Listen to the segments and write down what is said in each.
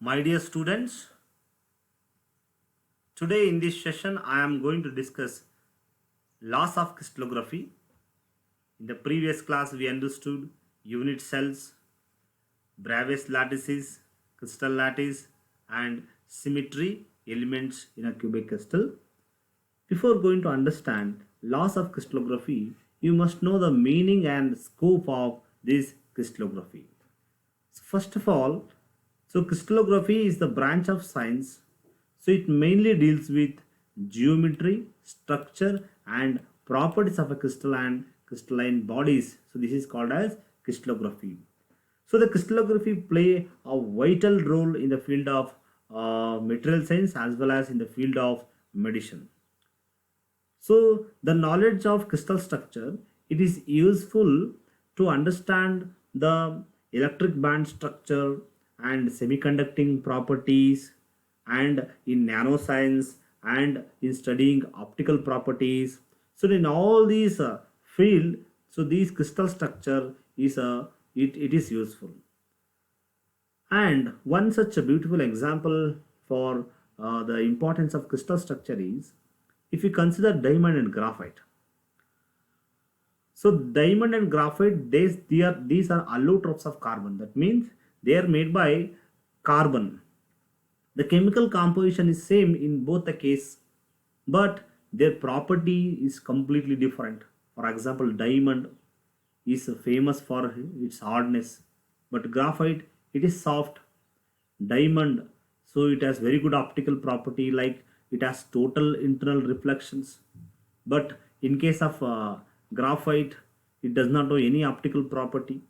My dear students, today in this session I am going to discuss laws of crystallography. In the previous class we understood unit cells, Bravais lattices, crystal lattice and symmetry elements in a cubic crystal. Before going to understand laws of crystallography, you must know the meaning and scope of this crystallography. So first of all, crystallography is the branch of science. So it mainly deals with geometry, structure, and properties of a crystal and crystalline bodies. So this is called as crystallography. So the crystallography play a vital role in the field of material science as well as in the field of medicine. So the knowledge of crystal structure, it is useful to understand the electric band structure and semiconducting properties and in nanoscience and in studying optical properties. So in all these field, so these crystal structure is it is useful. And one such a beautiful example for the importance of crystal structure is if you consider diamond and graphite. So diamond and graphite, these are allotropes of carbon. That means they are made by carbon. The chemical composition is same in both the case, but their property is completely different. For example, diamond is famous for its hardness, but graphite it is soft. Diamond, so it has very good optical property, like it has total internal reflections. But in case of graphite, it does not have any optical property.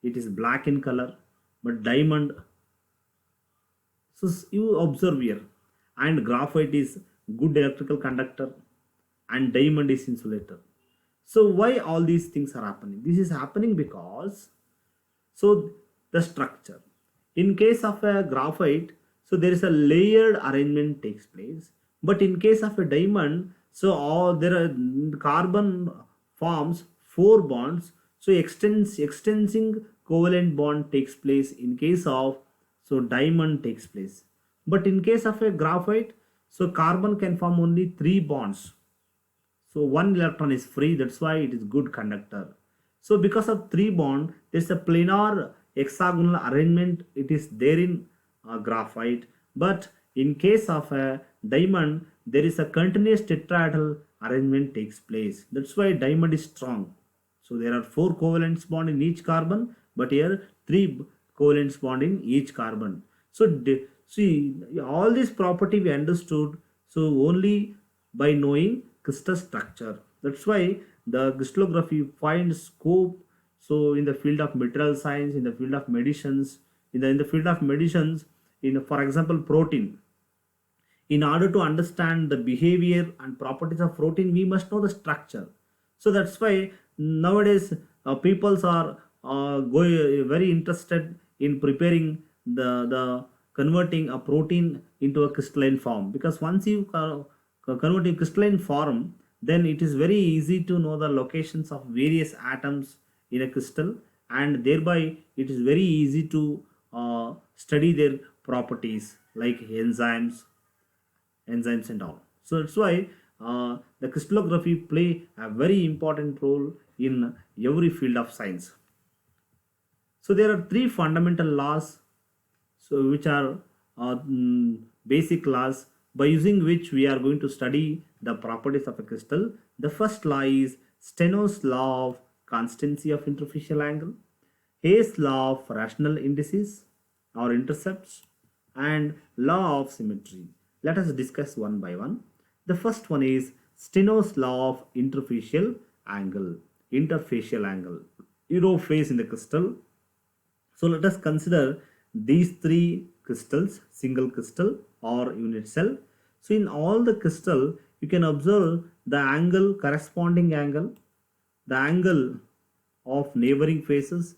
It is black in color. But diamond, so you observe here, and graphite is good electrical conductor, and diamond is insulator. So why all these things are happening? This is happening because so the structure. In case of a graphite, so there is a layered arrangement takes place. But in case of a diamond, so all there are carbon forms four bonds. So extending covalent bond takes place in case of so diamond takes place. But in case of a graphite, so carbon can form only three bonds, so one electron is free, that's why it is good conductor. So because of three bond, there is a planar hexagonal arrangement, it is there in graphite. But in case of a diamond, there is a continuous tetrahedral arrangement takes place. That's why diamond is strong. So there are four covalent bond in each carbon, but here three covalent bond in each carbon. So see, all this property we understood so only by knowing crystal structure. That's why the crystallography finds scope. So in the field of material science, in the field of medicines, in the field of medicines, in for example protein. In order to understand the behavior and properties of protein, we must know the structure. So that's why nowadays peoples are going very interested in preparing the converting a protein into a crystalline form, because once you convert in crystalline form, then it is very easy to know the locations of various atoms in a crystal, and thereby it is very easy to study their properties like enzymes and all. So that's why the crystallography play a very important role in every field of science. So there are three fundamental laws, so which are basic laws by using which we are going to study the properties of a crystal. The first law is Steno's law of constancy of interfacial angle, Hayes law of rational indices or intercepts, and law of symmetry. Let us discuss one by one. The first one is Stinos Law of interfacial angle. Interfacial angle. Europhase in the crystal. So let us consider these three crystals, single crystal or unit cell. So in all the crystal, you can observe the angle, corresponding angle, the angle of neighboring faces.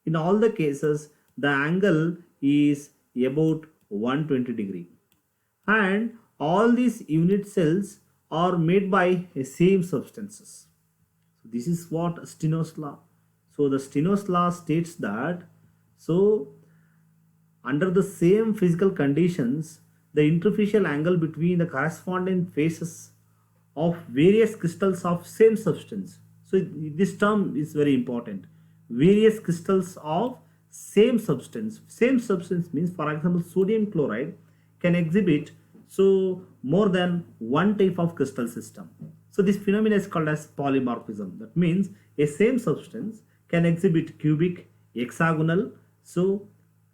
In all the cases, the angle is about 120 degree. And all these unit cells are made by the same substances. So this is what Stinos law. So the Stinos law states that so under the same physical conditions, the interfacial angle between the corresponding faces of various crystals of same substance. So this term is very important. Various crystals of same substance. Same substance means, for example, sodium chloride can exhibit so more than one type of crystal system. So this phenomenon is called as polymorphism. That means a same substance can exhibit cubic, hexagonal, so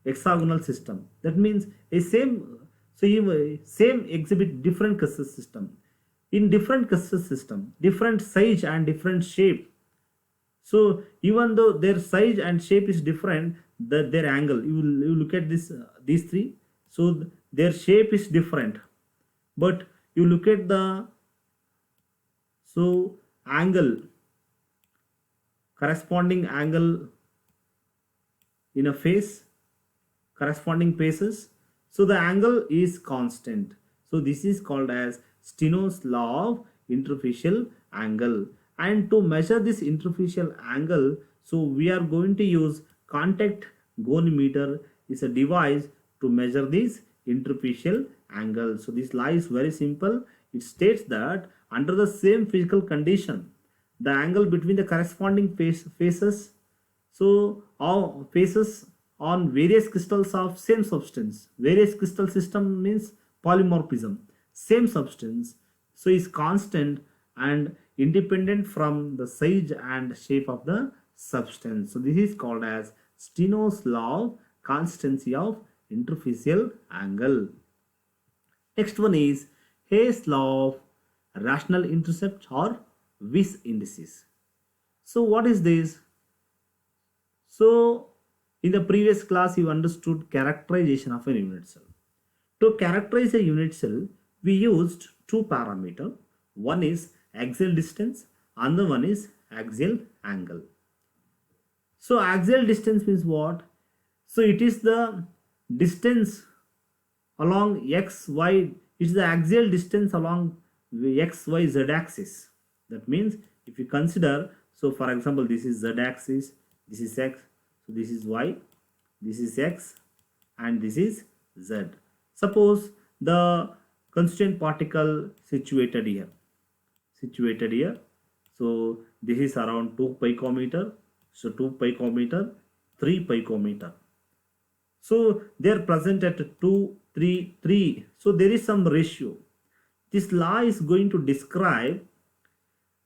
hexagonal system. That means a same exhibit different crystal system. In different crystal system, different size and different shape. So even though their size and shape is different, their angle, you look at this these three. So their shape is different, but you look at the angle, corresponding angle in a face, corresponding faces. So the angle is constant. So this is called as Stinos Law of interfacial angle. And to measure this interfacial angle, so we are going to use contact goniometer is a device to measure this interfacial angle. So this law is very simple. It states that under the same physical condition, the angle between the corresponding faces, so all faces on various crystals of same substance. Various crystal system means polymorphism. Same substance, so is constant and independent from the size and shape of the substance. So this is called as Stinos Law of constancy of interfacial angle. Next one is Hauy's law of rational intercepts or Weiss indices. So what is this? So in the previous class you understood characterization of a unit cell. To characterize a unit cell, we used two parameters. One is axial distance, another one is axial angle. So axial distance means what? So it is the distance along x, y. It's the axial distance along the x, y, z axis. That means if you consider, so for example, this is z axis, this is x, so this is y, this is x, and this is z. Suppose the constituent particle situated here. So this is around 2 picometer. So 2 picometer, 3 picometer. So they are present at 2, 3, 3. So there is some ratio. This law is going to describe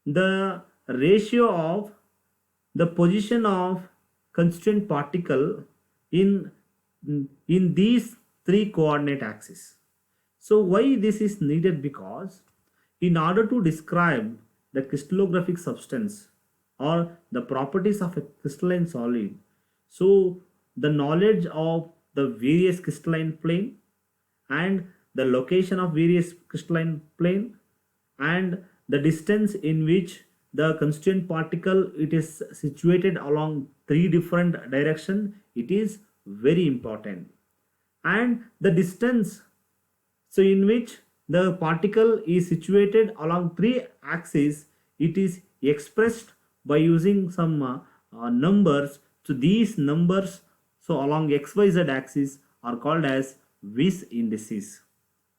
the ratio of the position of constituent particle in these three coordinate axes. So why this is needed? Because in order to describe the crystallographic substance or the properties of a crystalline solid, so the knowledge of the various crystalline plane and the location of various crystalline plane and the distance in which the constituent particle it is situated along three different directions, it is very important. And the distance, so in which the particle is situated along three axes, it is expressed by using some numbers. So these numbers, so along xyz axis, are called as Weiss indices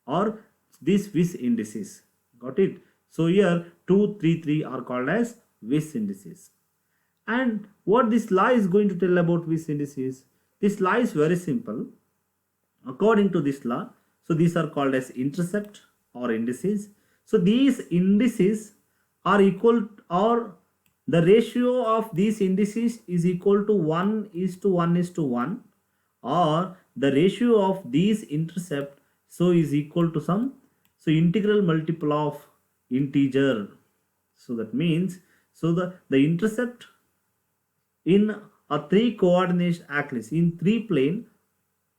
or these Weiss indices. Got it? So here 2, 3, 3 are called as Weiss indices. And what this law is going to tell about Weiss indices? This law is very simple. According to this law, so these are called as intercept or indices. So these indices are equal, or the ratio of these indices is equal to 1:1:1, or the ratio of these intercept so is equal to some integral multiple of integer. So that means the intercept in a three coordinate axis, in three plane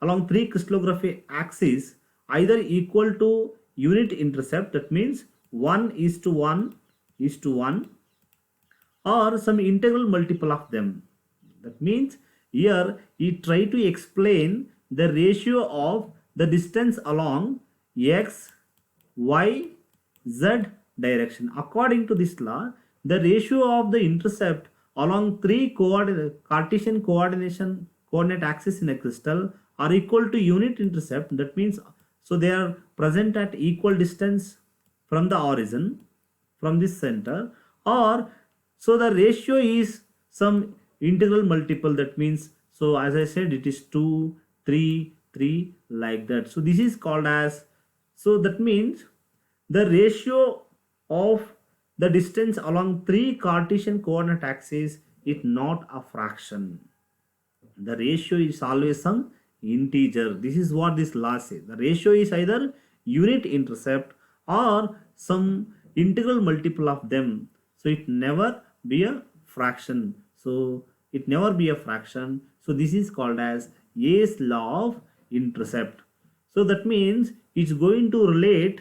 along three crystallography axis, either equal to unit intercept, that means 1:1:1, or some integral multiple of them. That means here he try to explain the ratio of the distance along x, y, z direction. According to this law, the ratio of the intercept along three Cartesian coordinate axis in a crystal are equal to unit intercept, that means so they are present at equal distance from the origin, from this center, or so the ratio is some integral multiple, that means so as I said it is 2 3 3 like that. So this is called as, so that means the ratio of the distance along three Cartesian coordinate axes is not a fraction. The ratio is always some integer. This is what this law says. The ratio is either unit intercept or some integral multiple of them. So it never be a fraction. So it never be a fraction. So this is called as A's law of intercept. So that means it's going to relate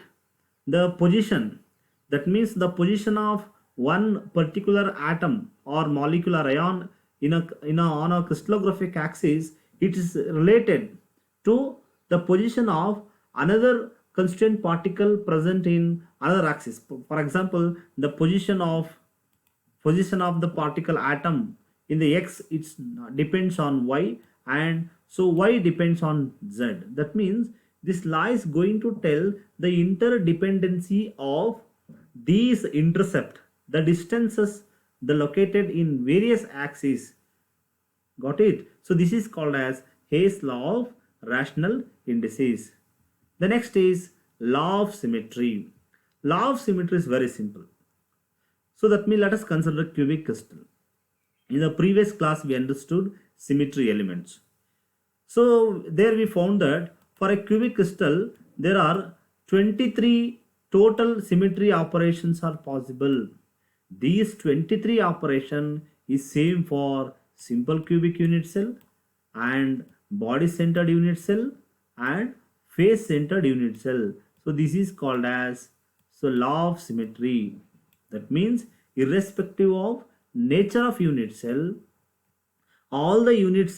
the position, that means the position of one particular atom or molecular ion on a crystallographic axis, it is related to the position of another constituent particle present in another axis. For example, the position of the particle atom in the x, it depends on y, and so y depends on z. That means this law is going to tell the interdependency of these intercept, the distances the located in various axes. Got it? So this is called as Hayes law of rational indices. The next is law of symmetry. Law of symmetry is very simple. So that means let us consider cubic crystal. In the previous class we understood symmetry elements. So there we found that for a cubic crystal there are 23 total symmetry operations are possible. These 23 operation is same for simple cubic unit cell and body centered unit cell and face centered unit cell. So this is called as law of symmetry. That means irrespective of nature of unit cell, all the unit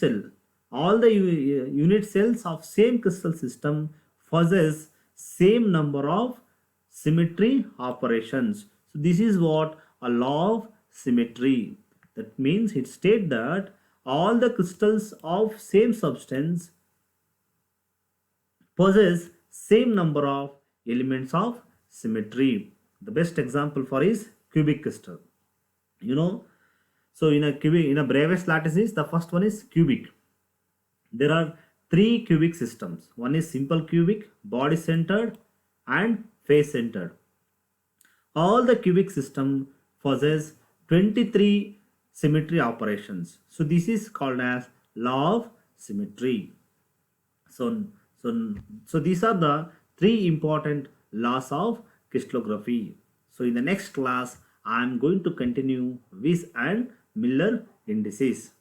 cells of same crystal system possess same number of symmetry operations. So this is what a law of symmetry. That means it states that all the crystals of same substance possess same number of elements of symmetry. The best example for is cubic crystal. So in a Bravais lattices, the first one is cubic. There are three cubic systems. One is simple cubic, body centered and face centered. All the cubic system possess 23 symmetry operations. So this is called as law of symmetry. So these are the three important laws of crystallography. So in the next class I am going to continue Weiss and Miller indices.